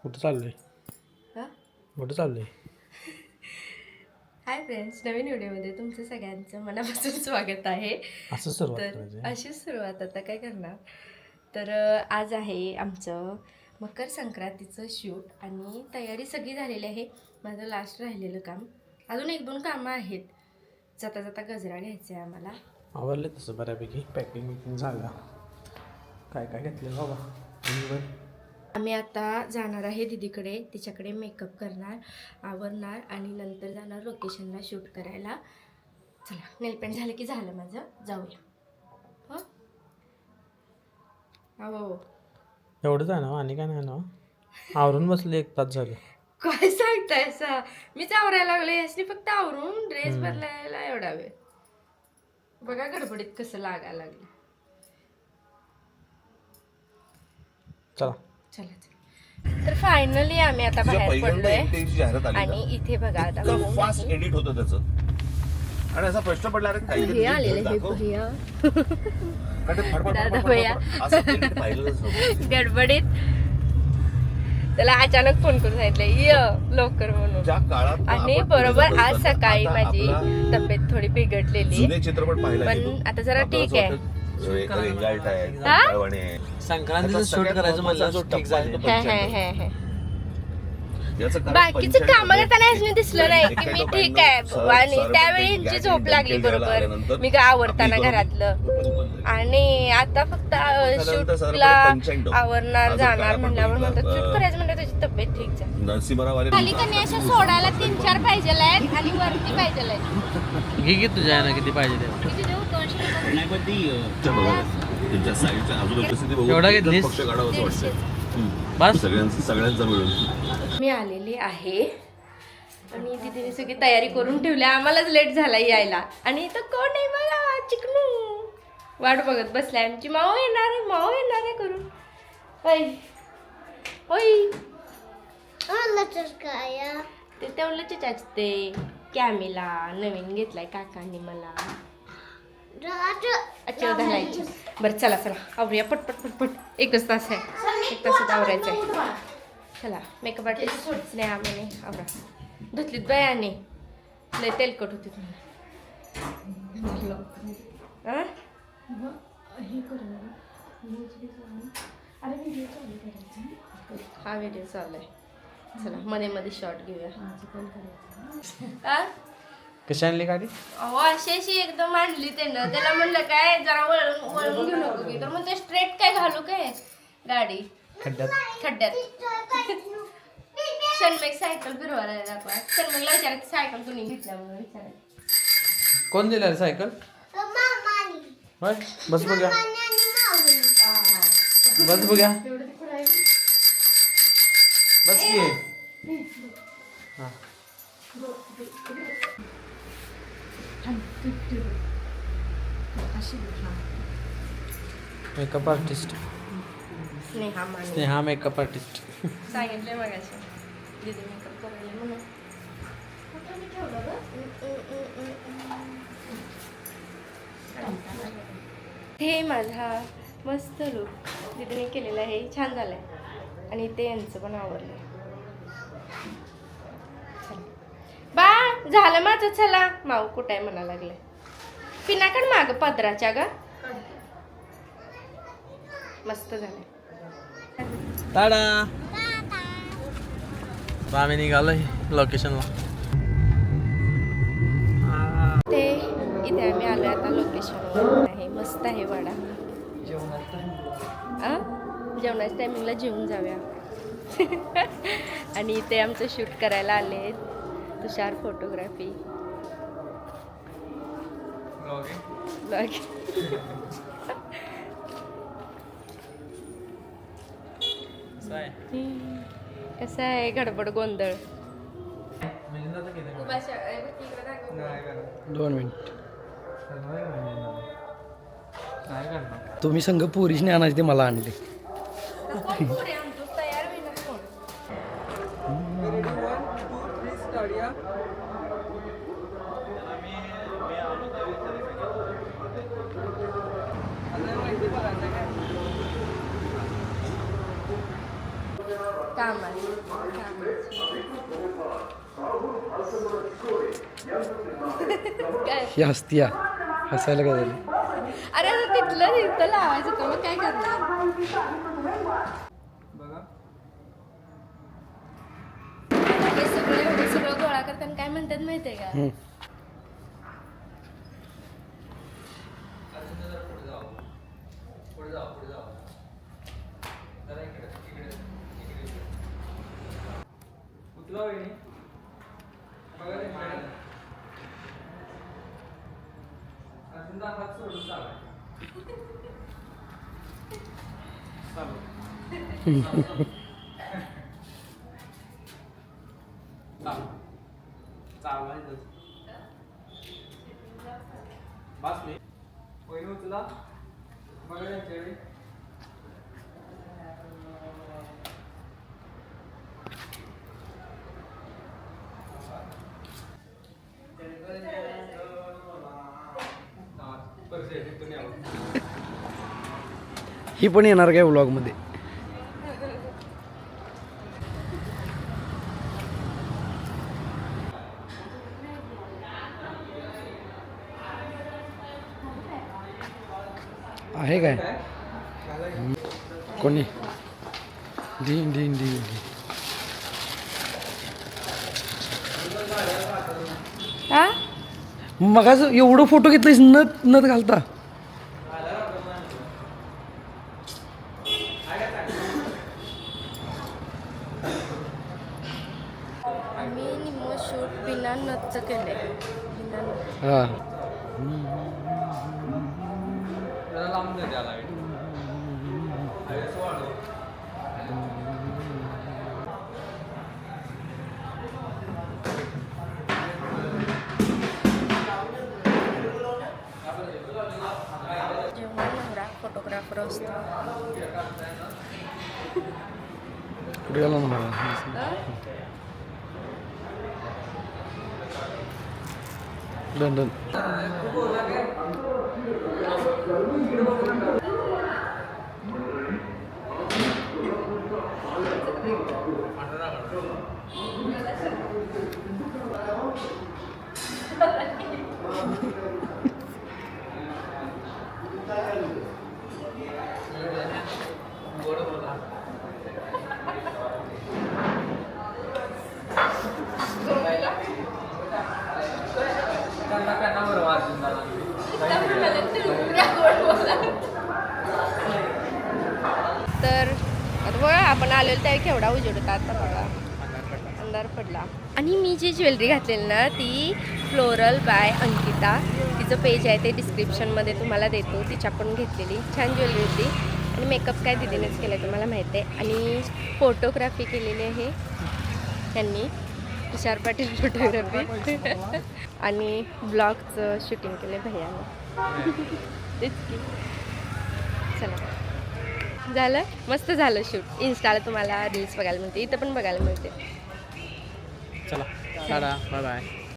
कुठं चाललंय? हां कुठं चाललंय? हाय फ्रेंड्स, नवीन व्हिडिओमध्ये तुमचं सगळ्यांचं मनापासून स्वागत आहे. असं सुरुवात तर करायची. अशीच सुरुवात आता काय करणार. तर आज आहे आमचं मकर संक्रांतीचं शूट आणि तयारी सगळी झालेली आहे. माझं लास्ट राहिलेलं काम, अजून 1-2 कामं आहेत. जाता जाता गजरा घ्यायचा आहे आम्हाला. आवडले तसं बऱ्यापैकी पॅकिंग बिकिंग झालं. काय काय घेतलं बाबा? आम्ही आता जाणार आहे दीदीकडे, तिच्याकडे मेकअप करणार, आवरणार आणि नंतर जाणार लोकेशनला शूट करायला. चला, नेलपेंट झालं की झालं माझं, जाऊया. हो. एवढंच आहे ना? आणि काय नाही ना? आवरून बसले 1 तास झालं. काय सांगताय सा? मीच आवरायला लागले, यासनी फक्त आवरून ड्रेस बदलायला एवढा वेळ. बघा गडबडीत कसं लागायला लागलं. चला. चला चला. तर फायनली आम्ही आता बाहेर पडलोय आणि इथे बघा आता फास्ट एडिट होतं त्याचं आणि असा प्रश्न पडला अरे काही हे आलेलं हे भैया दादा भैया गडबडीत त्याला अचानक फोन करून सांगितलं ये लवकर म्हणून. ज्या काळात आणि बरोबर आज सकाळी माझी तब्येत थोडी बिघडलेली, जुने चित्रपट पाहिला पण आता जरा ठीक आहे. संक्रांतीचं शूट करायचं म्हणलं ठीक झालं. बाकीचं काम करताना यासनी दिसलं नाही की मी ठीक आहे. आणि त्यावेळी यांची झोप लागली बरोबर मी काय आवरताना घरातलं. आणि आता फक्त शूटला आवरणार जाणार म्हणल्यावर म्हणतात शूट करायचं म्हणलं त्याची तब्येत ठीक झाली. खाली कणी अशा सोडायला 3-4 पाहिजे आहेत आणि वरती पाहिजे आहेत. घे की तुझ्या आहे ना किती पाहिजे ते. किती देऊ? 200 एवढा घेतलीस? बस सगळ्यांचा मिळून मी आलेली आहे आणि तिथे सगळी तयारी करून ठेवली. आम्हालाच लेट झाला यायला आणि इथं कोण आहे बघा, चिकनू वाट बघत बसलाय. आमची माऊ येणार आहे करून. होय होय ते तेवढं चाचते. कॅमेला नवीन घेतलाय काकांनी मला. अच्छा घालायची. बरं चला आवरूया पटपट पटपट. 1 तास आहे, 1 तासात आवरायचं आहे. चला मेकअप आर्टिस्ट स्नेहा म्हणे आवरा. धुतलीत बयाने लय तेलकट होती हा व्हिडिओ चालू आहे. चला मध्ये शॉर्ट घेऊया. कशी आणली गाडी? अहो अशी एकदम आणली त्यानं. त्याला म्हणलं काय जरा वळून घेऊ नको की, तर मग ते स्ट्रेट काय घालू काय गाडी खड्ड्यात. शनमेक सायकल फिरवायला दाखवा. शनमेकला विचारायचं सायकल तुम्ही घेतल्या म्हणून विचारायचं. कोण दिलं सायकल? होय बस बघूया. बस बघूया. बस की. हां makeup artist Sneha makeup artist. सांगितलंय मगाशी दीदी मेकअप करायला म्हणून. हे माझा मस्त लुक दीदीने केलेला आहे, छान झालाय. आणि ते यांचं पण आवडलंय. बा झालं माझं. चला माऊ कुठं आहे म्हणा लागले. पिनाकड माग पदराच्या गा मस्त झालंय. टाडा. आम्ही निघालोय लोकेशनला. ते इथे आम्ही आलो आता लोकेशनवर आहे. मस्त आहे वाडा. जेवणाच्या टायमिंगला जेवून जाऊया. आणि इथे आमचं शूट करायला आले तुषार फोटोग्राफी ब्लॉग. कसं आहे गडबड गोंधळ. 2 मिनिट. तुम्ही संघ पोरीशने आणायचे ते मला आणले. तयार होईल कामाची. काय ही हसती या हसायला काय झालं अरे आता तिथलं तिथं लावायचं तर मग काय करणार. हे सगळं एवढं सगळं गोळा करताना काय म्हणतात माहितीये का? ही पण येणार काय व्लॉग मध्ये आहे काय कोणी दिन दिन दिन हा मग एवढं फोटो घेतलंयस नथ नथ घालता आम्ही निम्मं शूट बिना नथचं केलंय. बिना नथ. हा जेव्हा नवरा फोटोग्राफर असतो कुठे गेला ना लंडन तर आता बघा आपण आलेलो त्यावेळी केवढा उजेड होता. आता बघा अंधार पडला. आणि मी जी ज्वेलरी घातलेली ना ती फ्लोरल बाय अंकिता, तिचं पेज आहे ते डिस्क्रिप्शनमध्ये तुम्हाला देतो. तिच्याकडून घेतलेली छान ज्वेलरी होती. आणि मेकअप काय दिदीनेच केला आहे तुम्हाला माहिती आहे. आणि फोटोग्राफी केलेली आहे त्यांनी, तुषार पाटील फोटोग्राफी. आणि ब्लॉगचं शूटिंग केलं भैयानं. तेच की. चला झालं, मस्त झालं शूट. इन्स्टाला तुम्हाला रील्स बघायला मिळते, इथं पण बघायला मिळते. चला टाटा बाय बाय.